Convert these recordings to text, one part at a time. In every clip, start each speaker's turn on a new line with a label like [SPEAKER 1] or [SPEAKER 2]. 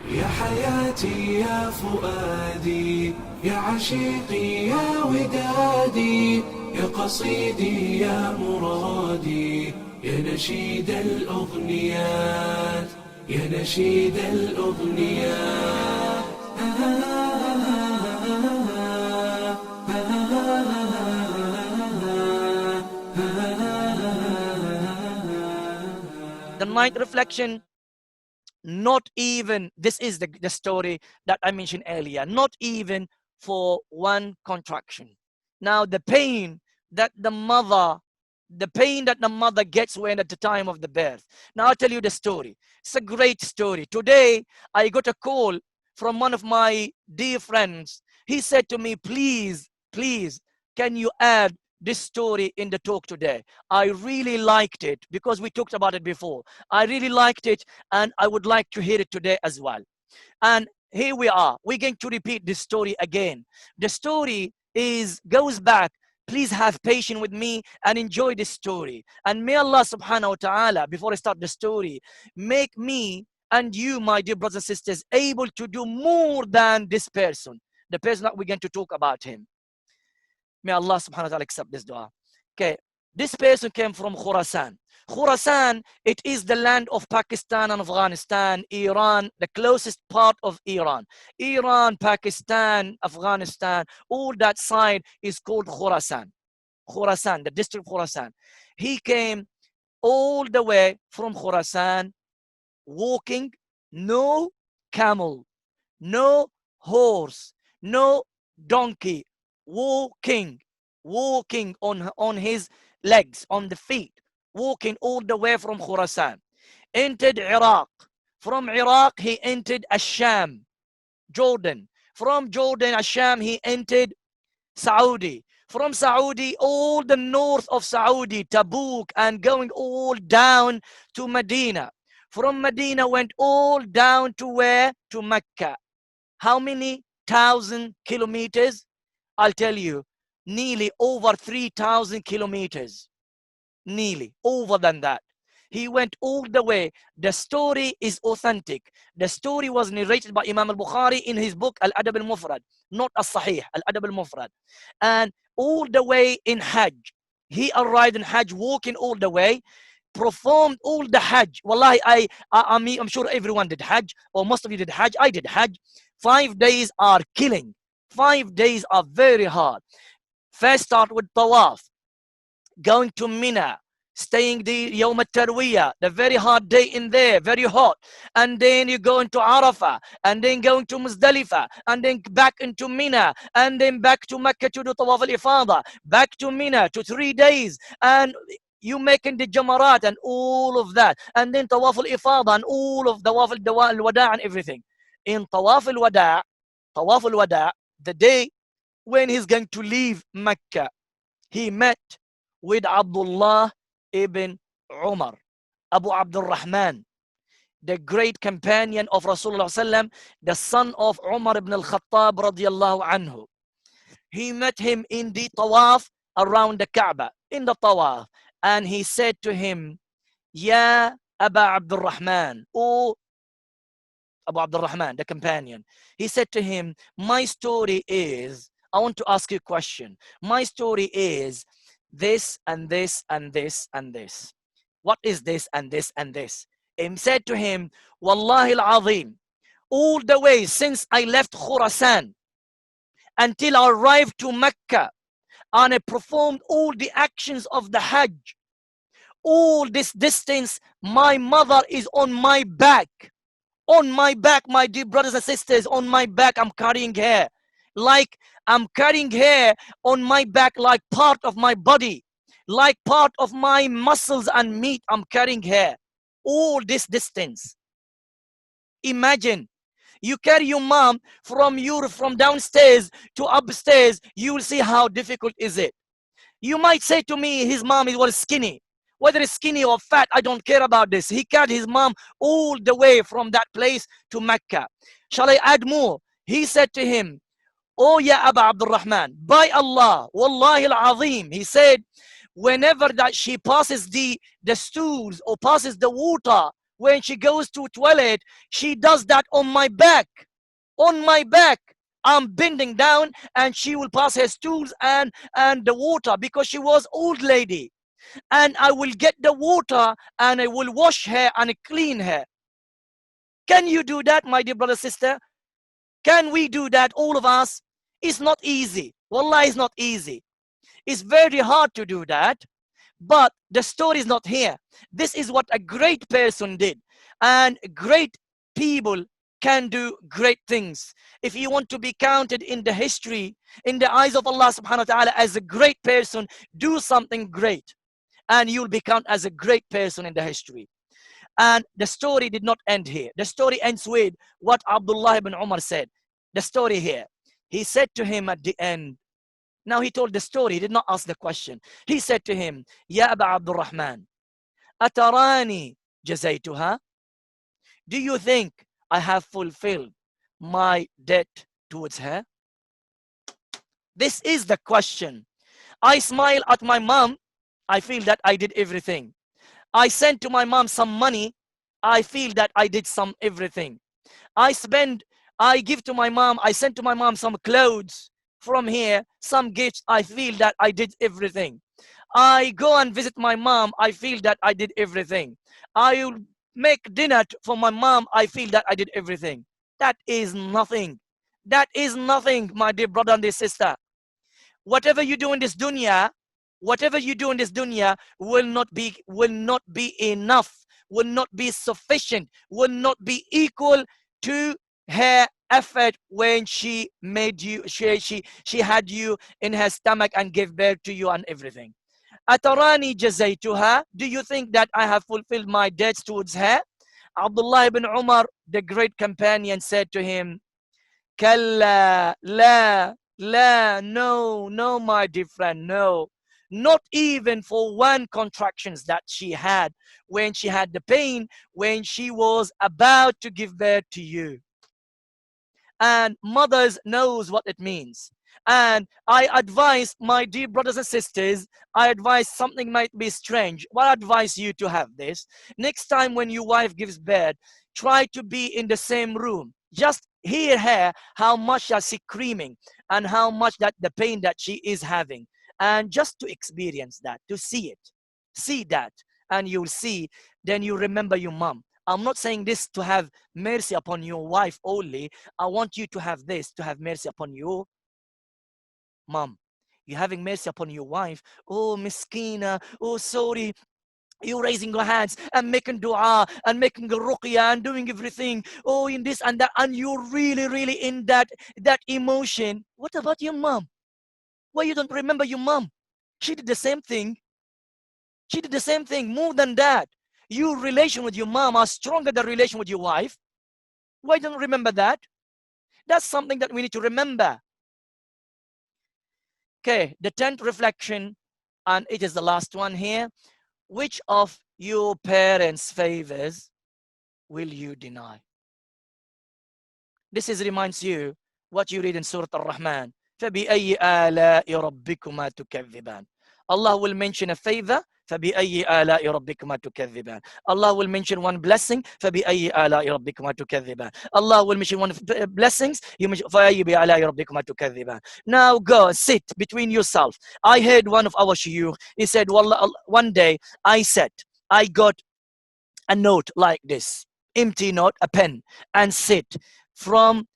[SPEAKER 1] يا حياتي يا فؤادي يا عشيقي يا ودادي يا قصيدي يا مرادي يا نشيد الأغنيات يا نشيد الأغنيات.
[SPEAKER 2] The ninth reflection, not even, this is the story that I mentioned earlier, not even for one contraction. Now the pain that the mother gets when at the time of the birth. Now I'll tell you the story. It's a great story. Today I got a call from one of my dear friends. He said to me, please, can you add this story in the talk today? I really liked it because we talked about it before. I really liked it and I would like to hear it today as well. And here we are. We're going to repeat this story again. The story goes back. Please have patience with me and enjoy this story. And may Allah subhanahu wa ta'ala, before I start the story, make me and you, my dear brothers and sisters, able to do more than this person, the person that we're going to talk about him. May Allah subhanahu wa ta'ala accept this dua. Okay, this person came from Khurasan. Khurasan, it is the land of Pakistan and Afghanistan, Iran, the closest part of Iran. Iran, Pakistan, Afghanistan, all that side is called Khurasan. Khurasan, the district of Khurasan. He came all the way from Khurasan, walking, no camel, no horse, no donkey, walking on his legs, on the feet, walking all the way from Khurasan. Entered Iraq. From Iraq, he entered Asham, Jordan. From Jordan, Asham, he entered Saudi. From Saudi, all the north of Saudi, Tabuk, and going all down to Medina. From Medina, went all down to where? To Mecca. How many thousand kilometers? I'll tell you, nearly over 3,000 kilometers. Nearly, over than that. He went all the way. The story is authentic. The story was narrated by Imam al-Bukhari in his book Al-Adab al-Mufrad, not as-Sahih, Al-Adab al-Mufrad. And all the way in Hajj. He arrived in Hajj walking all the way, performed all the Hajj. Wallahi, I'm sure everyone did Hajj, or most of you did Hajj. I did Hajj. 5 days are killing. 5 days are very hard. First start with Tawaf, going to Mina, staying the Yawm al-Tarwiyah, the very hard day in there, very hot. And then you go into Arafah, and then going to Muzdalifah, and then back into Mina, and then back to Mecca to do Tawaf al-Ifada, back to Mina to 3 days, and you making the Jamarat and all of that, and then Tawaf al-Ifada and all of Tawaf al-Wada' and everything. In Tawaf al-Wada', the day when he's going to leave Mecca, he met with Abdullah ibn Umar, Abu Abdul Rahman, the great companion of Rasulullah sallam, the son of Umar ibn al-Khattab radiyallahu anhu. He met him in the tawaf around the Kaaba, in the tawaf, and he said to him, Ya Abu Abdul Rahman, O Abu Abdul Rahman, the companion. He said to him, my story is, I want to ask you a question. My story is this and this and this and this. What is this and this and this? He said to him, Wallahi al-Azim, all the way since I left Khurasan until I arrived to Mecca and I performed all the actions of the Hajj, all this distance, my mother is on my back. On my back, my dear brothers and sisters, on my back, I'm carrying her. Like I'm carrying her on my back, like part of my body, like part of my muscles and meat, I'm carrying her. All this distance. Imagine, you carry your mom from downstairs to upstairs, you will see how difficult is it. You might say to me, his mom was skinny. Whether it's skinny or fat, I don't care about this. He carried his mom all the way from that place to Mecca. Shall I add more? He said to him, Oh, ya Abu Abdul Rahman, by Allah, Wallahi al-Azim, he said, whenever that she passes the stools or passes the water when she goes to toilet, she does that on my back. On my back. I'm bending down and she will pass her stools and the water because she was old lady. And I will get the water and I will wash her and clean her. Can you do that, my dear brother, sister? Can we do that, all of us? It's not easy. Wallah, it's not easy. It's very hard to do that. But the story is not here. This is what a great person did. And great people can do great things. If you want to be counted in the history, in the eyes of Allah subhanahu wa ta'ala as a great person, do something great. And you'll be counted as a great person in the history. And the story did not end here. The story ends with what Abdullah ibn Umar said. The story here. He said to him at the end, now he told the story, he did not ask the question. He said to him, Ya Aba Abdul Rahman, Atarani jazaytuha? Do you think I have fulfilled my debt towards her? This is the question. I smile at my mom. I feel that I did everything. I sent to my mom some money. I feel that I did everything. I give to my mom. I sent to my mom some clothes from here, some gifts. I feel that I did everything. I go and visit my mom. I feel that I did everything. I will make dinner for my mom. I feel that I did everything. That is nothing. That is nothing, my dear brother and dear sister. Whatever you do in this dunya, whatever you do in this dunya will not be enough, will not be sufficient, will not be equal to her effort when she made you, she had you in her stomach and gave birth to you and everything. Atarani jazaytuha? Do you think that I have fulfilled my debts towards her? Abdullah ibn Umar, the great companion, said to him, Kalla, la, no, my dear friend, no. Not even for one contractions that she had when she had the pain, when she was about to give birth to you. And mothers knows what it means. And I advise my dear brothers and sisters, I advise something might be strange. Well, I advise you to have this. Next time when your wife gives birth, try to be in the same room. Just hear her how much she's screaming and how much that the pain that she is having. And just to experience that, to see it. See that. And you'll see, then you remember your mom. I'm not saying this to have mercy upon your wife only. I want you to have this, to have mercy upon your mom. You're having mercy upon your wife. Oh, miskina. Oh, sorry. You're raising your hands and making dua and making a ruqya and doing everything. Oh, in this and that. And you're really in that emotion. What about your mom? Why you don't remember your mom? She did the same thing. She did the same thing. More than that. Your relation with your mom are stronger than relation with your wife. Why don't you remember that? That's something that we need to remember. Okay, the 10th reflection, and it is the last one here. Which of your parents' favors will you deny? This reminds you what you read in Surah Al-Rahman. فَبِأَيِّ آلَاءِ رَبِّكُمَا تُكَذِّبَانِ. Allah will mention a favor. فَبِأَيِّ آلَاءِ رَبِّكُمَا تُكَذِّبَانِ. Allah will mention one blessing. فَبِأَيِّ آلَاءِ رَبِّكُمَا تُكَذِّبَانِ. Allah will mention one blessings. You mention فَأَيِّ آلَاءِ رَبِّكُمَا تُكَذِّبَانِ. Now go sit between yourself. I heard one of our shuyukh. He said, Wallah, one day I got a note like this, empty note, a pen, and sit from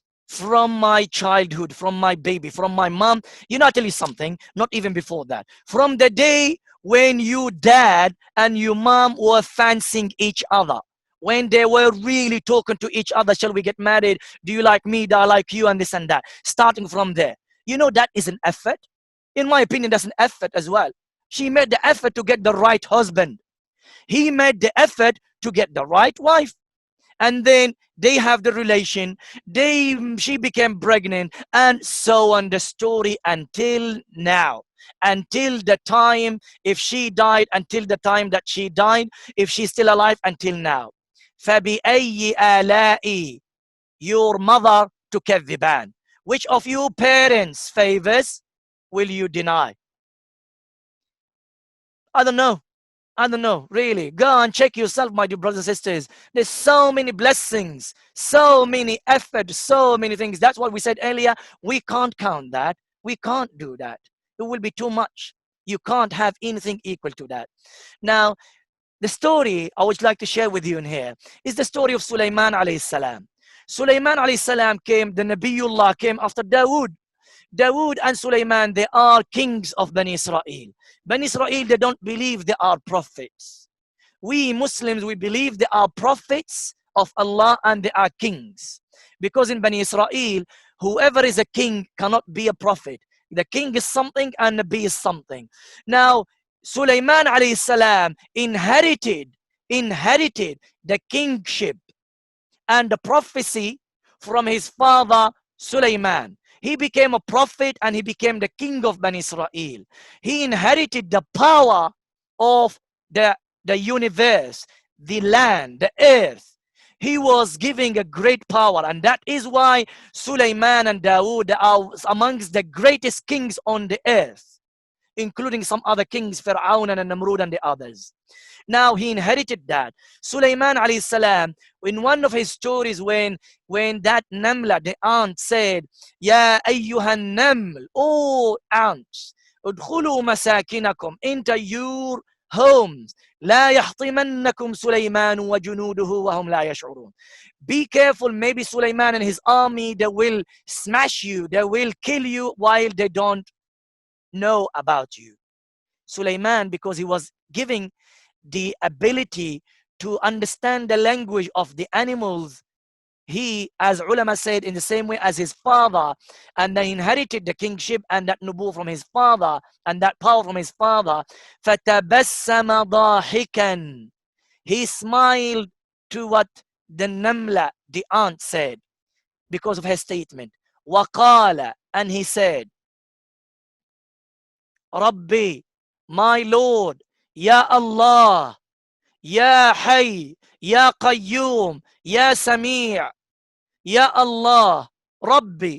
[SPEAKER 2] my childhood, from my baby, from my mom. You know, I'll tell you something, not even before that. From the day when your dad and your mom were fancying each other, when they were really talking to each other, shall we get married? Do you like me? Do I like you? And this and that. Starting from there. You know, that is an effort. In my opinion, that's an effort as well. She made the effort to get the right husband. He made the effort to get the right wife. And then they have the relation, she became pregnant, and so on the story until now. Until the time, if she died, until the time that she died, if she's still alive, until now. فَبِأَيِّ آلَاءِ, your mother تُكَذِّبَانِ. Which of your parents' favors will you deny? I don't know. I don't know, really. Go and check yourself, my dear brothers and sisters. There's so many blessings, so many efforts, so many things. That's what we said earlier. We can't count that. We can't do that. It will be too much. You can't have anything equal to that. Now, the story I would like to share with you in here is the story of Sulaiman alayhi salam. Sulaiman alayhi salam came, the Nabiullah came after Dawood. Dawood and Sulaiman, they are kings of Bani Israel. Bani Israel, they don't believe they are prophets. We Muslims, we believe they are prophets of Allah and they are kings. Because in Bani Israel, whoever is a king cannot be a prophet. The king is something and Nabi is something. Now, Sulaiman alayhi salam inherited the kingship and the prophecy from his father Sulaiman. He became a prophet and he became the king of Bani Israel. He inherited the power of the universe, the land, the earth. He was giving a great power, and that is why Sulaiman and Dawood are amongst the greatest kings on the earth, including some other kings, Fir'aun and Namrud and the others. Now he inherited that. Sulaiman alayhi salam, in one of his stories, when that Namla, the ant, said, Ya ayyuhan naml, oh ants, udkhulu masakinakum, enter your homes. لا يحطمنكم سليمان وجنوده وهم لا يشعرون. Be careful, maybe Sulaiman and his army, they will smash you, they will kill you while they don't know about you. Sulaiman, because he was giving the ability to understand the language of the animals, he, as ulama said, in the same way as his father, and then inherited the kingship and that nubu from his father and that power from his father. فَتَبَسَّمَ ضَاحِكًا. He smiled to what the Namla, the ant, said because of her statement. وَقَالَ, and he said, Rabbi, my Lord, Ya Allah, Ya Hayy, Ya Qayyum, Ya Sami', Ya Allah, Rabbi,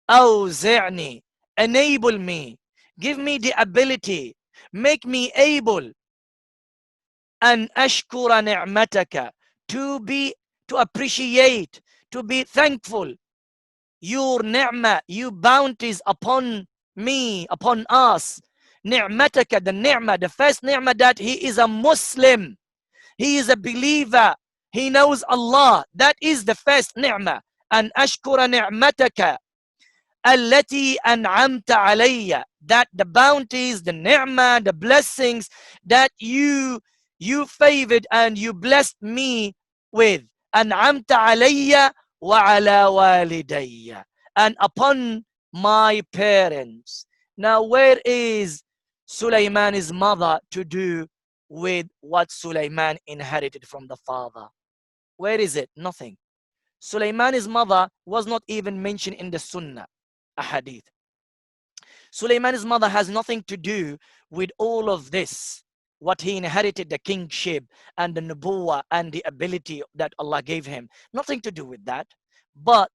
[SPEAKER 2] awzi'ni, enable me, give me the ability, make me able, an ashkura ni'mataka, to appreciate, to be thankful, your ni'mah, your bounties upon me, upon us. Ni'mataka, the ni'mah, the first ni'mah, that he is a Muslim. He is a believer. He knows Allah. That is the first ni'mah. أن أشكر نعمتك التي أنعمت علي. That the bounties, the ni'mah, the blessings that you favored and you blessed me with. أنعمت علي وعلى والدي. And upon my parents. Now, where is Sulaiman's mother to do with what Sulaiman inherited from the father? Where is it? Nothing. Sulaiman's mother was not even mentioned in the Sunnah, a hadith. Sulaiman's mother has nothing to do with all of this, what he inherited, the kingship and the nubuwah and the ability that Allah gave him. Nothing to do with that. But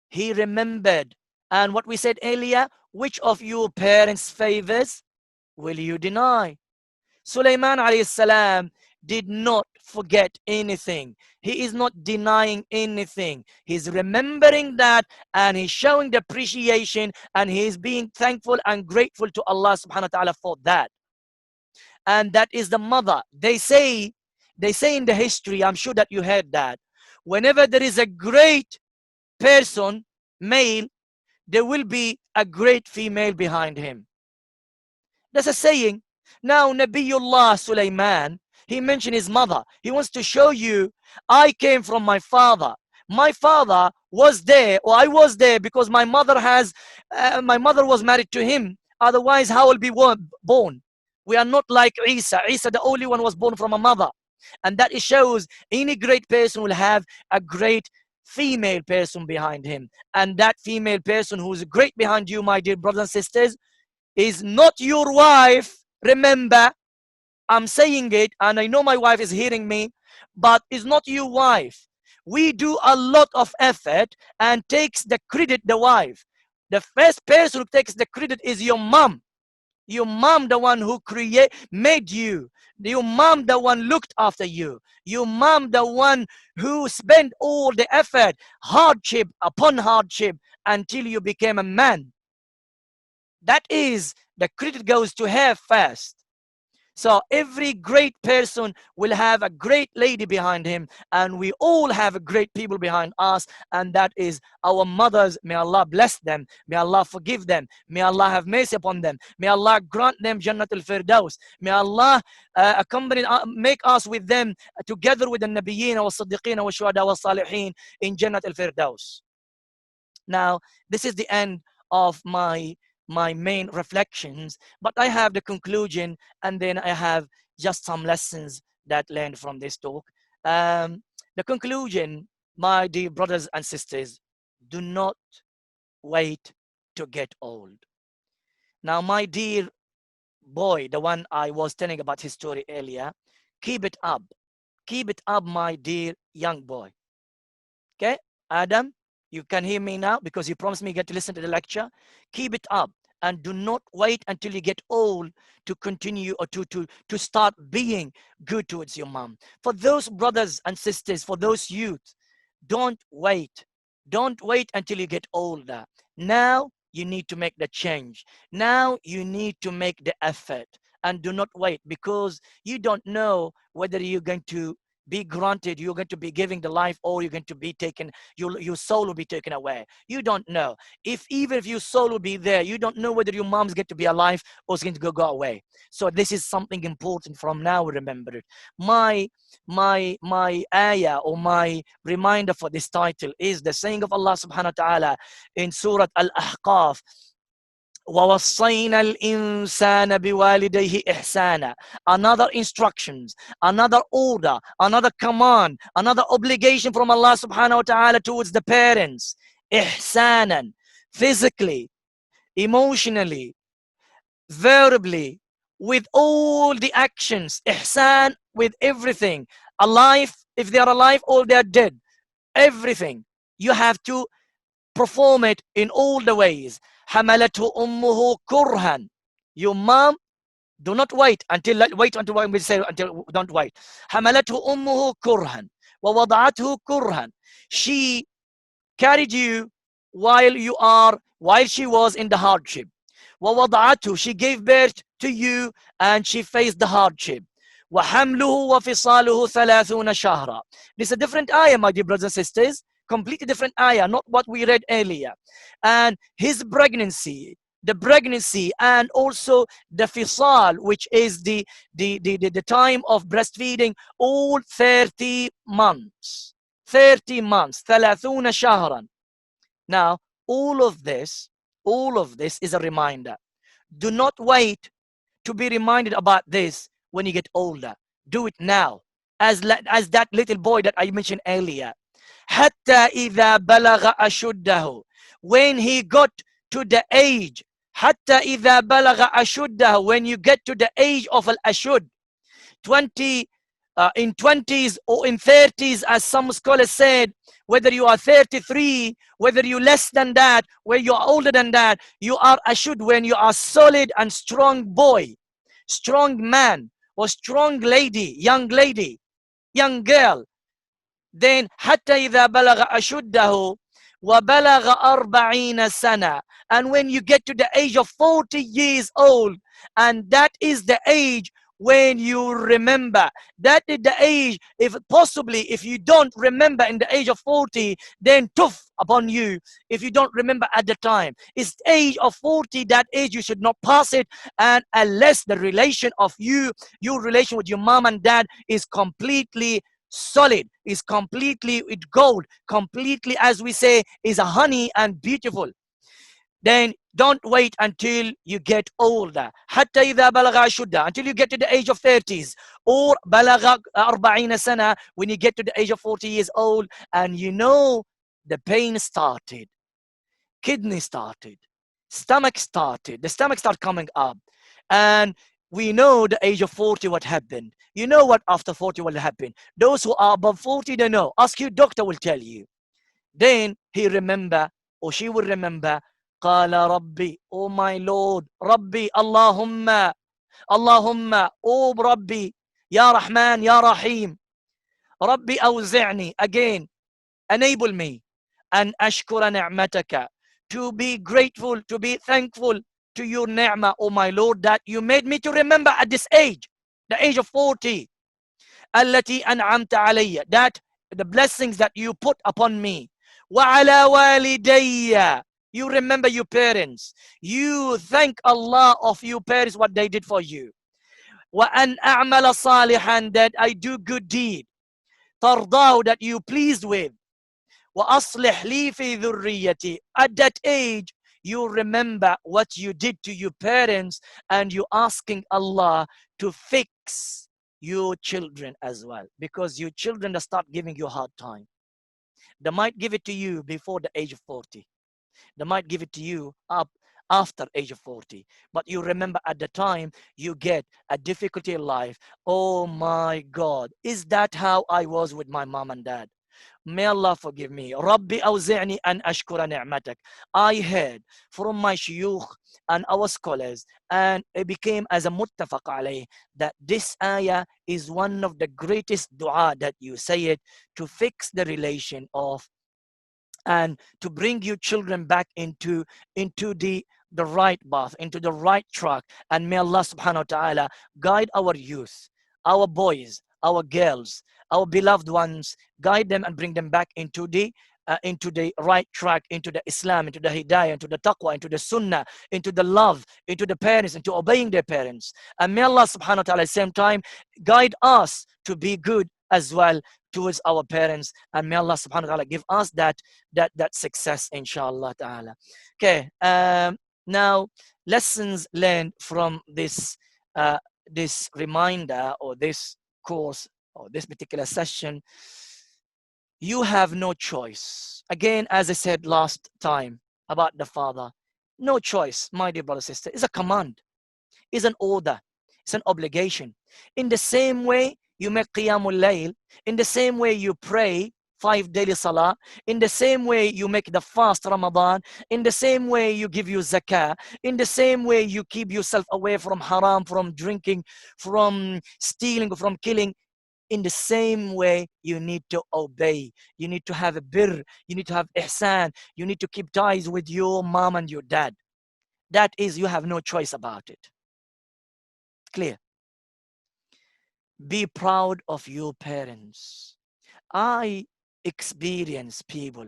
[SPEAKER 2] he remembered, and what we said earlier, which of your parents' favors will you deny? Sulaiman alayhi salam did not forget anything. He is not denying anything. He's remembering that, and he's showing the appreciation, and he's being thankful and grateful to Allah subhanahu wa ta'ala for that. And that is the mother. They say in the history, I'm sure that you heard that, whenever there is a great person, male, there will be a great female behind him. That's a saying. Now, Nabiullah Sulaiman, he mentioned his mother. He wants to show you, I came from my father. My father was there, or I was there, because my mother was married to him. Otherwise, how will be born? We are not like Isa. Isa, the only one, was born from a mother. And that shows any great person will have a great female person behind him. And that female person who's great behind you, my dear brothers and sisters, is not your wife. Remember, I'm saying it, and I know my wife is hearing me, but it's not your wife. We do a lot of effort and takes the credit, the wife. The first person who takes the credit is your mom. Your mom, the one who made you. Your mom, the one looked after you. Your mom, the one who spent all the effort, hardship upon hardship, until you became a man. That is the credit goes to her first. So every great person will have a great lady behind him, and we all have a great people behind us, and that is our mothers. May Allah bless them. May Allah forgive them. May Allah have mercy upon them. May Allah grant them Jannatul Firdaus. May Allah make us with them together with the Nabiyyin wa Siddiqeen wa Shuhada wa Salihin in Jannatul Firdaus. Now, this is the end of my main reflections, but I have the conclusion, and then I have just some lessons that learned from this talk. The conclusion, my dear brothers and sisters, do not wait to get old. Now, my dear boy, the one I was telling about his story earlier, keep it up. Keep it up, my dear young boy. Okay, Adam, you can hear me now because you promised me you get to listen to the lecture. Keep it up and do not wait until you get old to continue or to start being good towards your mom. For those brothers and sisters, for those youth, don't wait. Don't wait until you get older. Now you need to make the change. Now you need to make the effort, and do not wait, because you don't know whether you're going to be granted, you're going to be giving the life, or you're going to be taken, your soul will be taken away. You don't know. Even if your soul will be there, you don't know whether your mom's going to be alive or it's going to go away. So this is something important from now. Remember it. My ayah, or my reminder for this title, is the saying of Allah subhanahu wa ta'ala in Surah Al-Ahqaf. وَوَصَّيْنَا الْإِنسَانَ بِوَالِدَيْهِ إِحْسَانًا. Another instructions, another order, another command, another obligation from Allah subhanahu wa ta'ala towards the parents. إِحْسَانًا. Physically, emotionally, verbally, with all the actions. إِحْسان, with everything. Alive, if they are alive, or they are dead. Everything. You have to perform it in all the ways. حملته أمه كرها. Your mom, do not wait until when we say until, don't wait. حملته أمه كرها ووضعته كرها. She carried you while she was in the hardship. ووضعته, she gave birth to you and she faced the hardship. وحمله وفصاله 30 شهرا. This is a different ayah, my dear brothers and sisters. Completely different ayah, not what we read earlier. And his pregnancy, the pregnancy, and also the fisal, which is the time of breastfeeding, all 30 months. 30 months. 30 شهرا. Now, all of this is a reminder. Do not wait to be reminded about this when you get older. Do it now. As that little boy that I mentioned earlier. حتى إذا بلغ أشده. When he got to the age. حتى إذا بلغ أشده. When you get to the age of al-ashud. 20, in 20s or in 30s, as some scholars said, whether you are 33, whether you less than that, whether you are older than that, you are ashud when you are solid and strong boy, strong man, or strong lady, young girl. Then حتى إذا بلغ أشده وبلغ 40 سنة. And when you get to the age of 40 years old, and that is the age when you remember. That is the age, if you don't remember in the age of 40, then tough upon you if you don't remember at the time. It's age of 40, that age you should not pass it, and unless the relation of your relation with your mom and dad is completely solid, is completely with gold, completely, as we say, is a honey and beautiful. Then don't wait until you get older. حتى إذا بلغ أشده, until you get to the age of 30s, or بلغ 40 سنة, when you get to the age of 40 years old, and you know the pain started, kidney started, stomach started, the stomach started coming up, and we know the age of 40 what happened. You know what after 40 will happen. Those who are above 40, they know. Ask your doctor, will tell you. Then he remember, or she will remember, قال ربي, oh my Lord, ربي اللهم, اللهم, oh ربي, يا رحمن يا رحيم, ربي أوزعني, again, enable me, أن أشكر نعمتك, to be grateful, to be thankful to your ni'mah, oh my Lord, that you made me to remember at this age, the age of 40, التي أنعمت علي, that the blessings that you put upon me, وعلى والدي, you remember your parents, you thank Allah of your parents, what they did for you, وأن أعمل صالحا, that I do good deed, ترضاه, that you pleased with, وأصلح لي في ذريتي, at that age you remember what you did to your parents and you asking Allah to fix your children as well, because your children that start giving you a hard time, they might give it to you before the age of 40, they might give it to you up after age of 40, but you remember at the time you get a difficulty in life. Oh my God, is that how I was with my mom and dad? May Allah forgive me. Rabbi awzi'ni an ashkura ni'matak. I heard from my shuyukh and our scholars, and it became as a muttafaq alayh, that this ayah is one of the greatest dua that you say it to fix the relation of, and to bring your children back into the right path, into the right track. And may Allah subhanahu wa ta'ala guide our youth, our boys, our girls, our beloved ones, guide them and bring them back into the right track, into the Islam, into the Hidayah, into the Taqwa, into the Sunnah, into the love, into the parents, into obeying their parents. And may Allah subhanahu wa ta'ala at the same time guide us to be good as well towards our parents. And may Allah subhanahu wa ta'ala give us that success, inshallah ta'ala. Okay, now lessons learned from this reminder or this course or this particular session. You have no choice. Again, as I said last time about the father, no choice, my dear brother, sister. It's a command, it's an order, it's an obligation. In the same way you make qiyamul layl, in the same way you pray 5 daily salah, in the same way you make the fast Ramadan, in the same way you give you zakah, in the same way you keep yourself away from haram, from drinking, from stealing, from killing, in the same way you need to obey, you need to have a birr, you need to have ihsan, you need to keep ties with your mom and your dad. That is, you have no choice about it. Clear? Be proud of your parents. I experience people,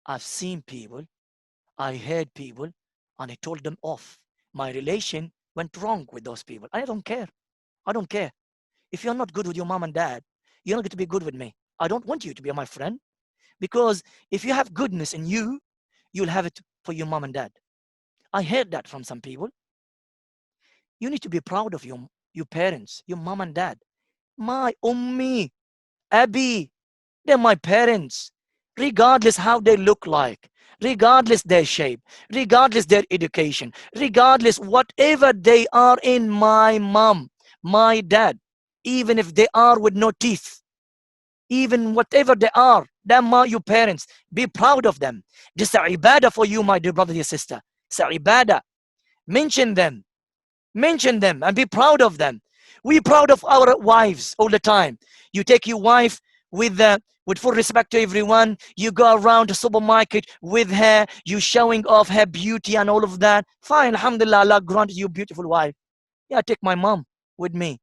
[SPEAKER 2] I've seen people, I heard people, and I told them off. My relation went wrong with those people. I don't care. I don't care. If you're not good with your mom and dad, you're not going to be good with me. I don't want you to be my friend, because if you have goodness in you, you'll have it for your mom and dad. I heard that from some people. You need to be proud of your parents, your mom and dad. My ummi, abi, they're my parents, regardless how they look like, regardless their shape, regardless their education, regardless whatever they are in, my mom, my dad, even if they are with no teeth, even whatever they are, they're your parents. Be proud of them. Just a ibadah for you, my dear brother, dear sister. It's a ibadah. Mention them. Mention them and be proud of them. We proud of our wives all the time. You take your wife with full respect to everyone. You go around the supermarket with her. You showing off her beauty and all of that. Fine, alhamdulillah, Allah granted you a beautiful wife. Yeah, take my mom with me.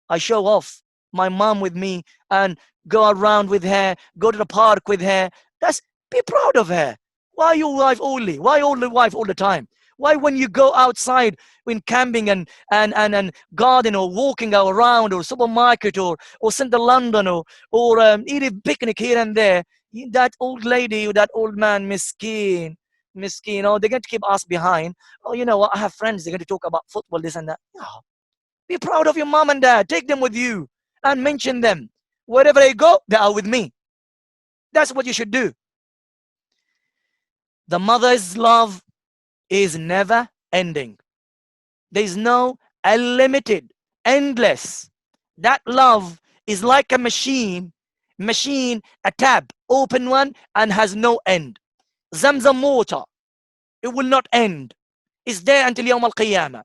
[SPEAKER 2] I show off my mom with me and go around with her, go to the park with her. Be proud of her. Why your wife only? Why only wife all the time? Why when you go outside in camping and garden or walking around or supermarket or central London or eating picnic here and there, that old lady or that old man, miskin, oh, they're going to keep us behind. Oh, you know what? I have friends, they're going to talk about football, this and that. No. Be proud of your mom and dad. Take them with you and mention them. Wherever they go, they are with me. That's what you should do. The mother's love is never ending. There is no unlimited, endless. That love is like a machine, a tab, open one and has no end. Zamzam water. It will not end. It's there until Yawm al-Qiyamah.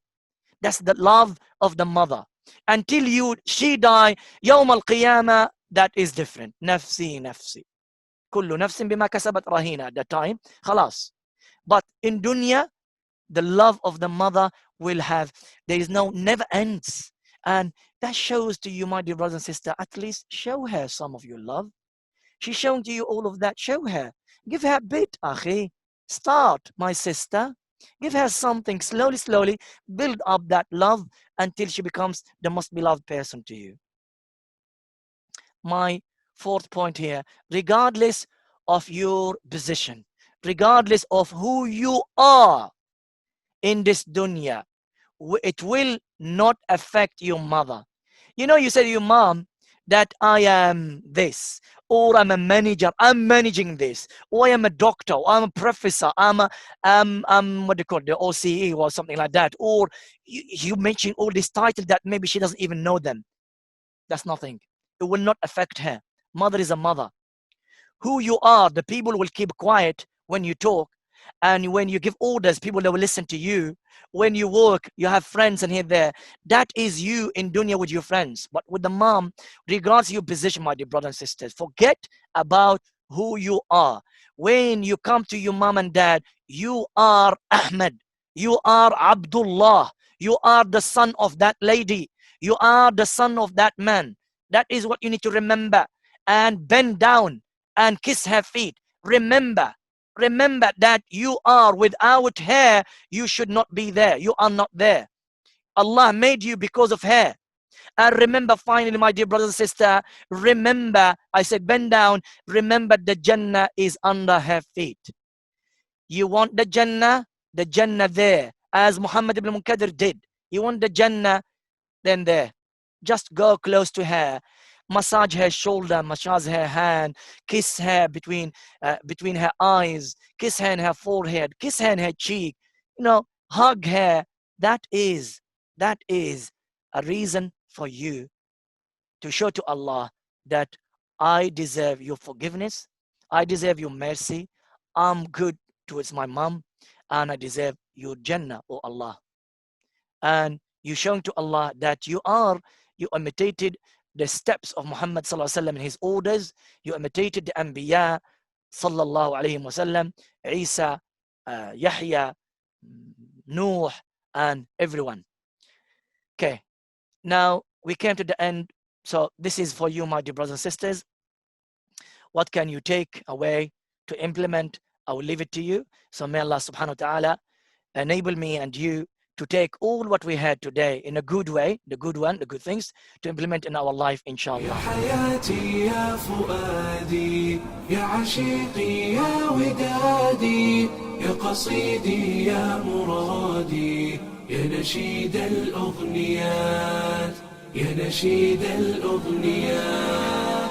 [SPEAKER 2] That's the love of the mother. Until she die, Yawm al-Qiyamah, that is different. Nafsi, nafsi. Kullu nafsin bima kasabat rahina. At that time, khalas. But in dunya, the love of the mother will have, there is never ends. And that shows to you, my dear brothers and sisters, at least show her some of your love. She's showing to you all of that. Show her. Give her a bit, akhi. Start, my sister. Give her something. Slowly, slowly build up that love until she becomes the most beloved person to you. My fourth point here, regardless of your position, regardless of who you are in this dunya, it will not affect your mother. You know, you said to your mom that I am this, or I'm a manager, I'm managing this, or I am a doctor, or I'm a professor, I'm what do you call it, the OCE or something like that, or you mention all these titles that maybe she doesn't even know them. That's nothing. It will not affect her. Mother is a mother. Who you are, the people will keep quiet when you talk. And when you give orders, people that will listen to you. When you work, you have friends and here there. That is you in dunya with your friends. But with the mom, regards your position, my dear brothers and sisters, forget about who you are. When you come to your mom and dad, you are Ahmed. You are Abdullah. You are the son of that lady. You are the son of that man. That is what you need to remember. And bend down and kiss her feet. Remember that you are, without her, you should not be there. You are not there. Allah made you because of her. And remember, finally, my dear brothers and sisters, remember, I said bend down, remember the Jannah is under her feet. You want the Jannah there, as Muhammad ibn Munkadir did. You want the Jannah, then there. Just go close to her, massage her shoulder, massage her hand, kiss her between her eyes, kiss her in her forehead, kiss her in her cheek, hug her. That is a reason for you to show to Allah that I deserve your forgiveness, I deserve your mercy, I'm good towards my mom, and I deserve your Jannah, O Allah. And you showing to Allah that you imitated the steps of Muhammad sallallahu alaihi wasallam in his orders. You imitated the Anbiya sallallahu alaihi wasallam, Isa, Yahya, Nuh, and everyone. Okay, now we came to the end. So this is for you, my dear brothers and sisters. What can you take away to implement? I will leave it to you. So may Allah subhanahu wa ta'ala enable me and you to take all what we had today in a good way, the good one, the good things, to implement in our life, inshallah.
[SPEAKER 1] يا حياتي يا فؤادي يا عشيقي يا ودادي يا قصيدي يا مرادي يا نشيد الأغنيات يا نشيد الأغنيات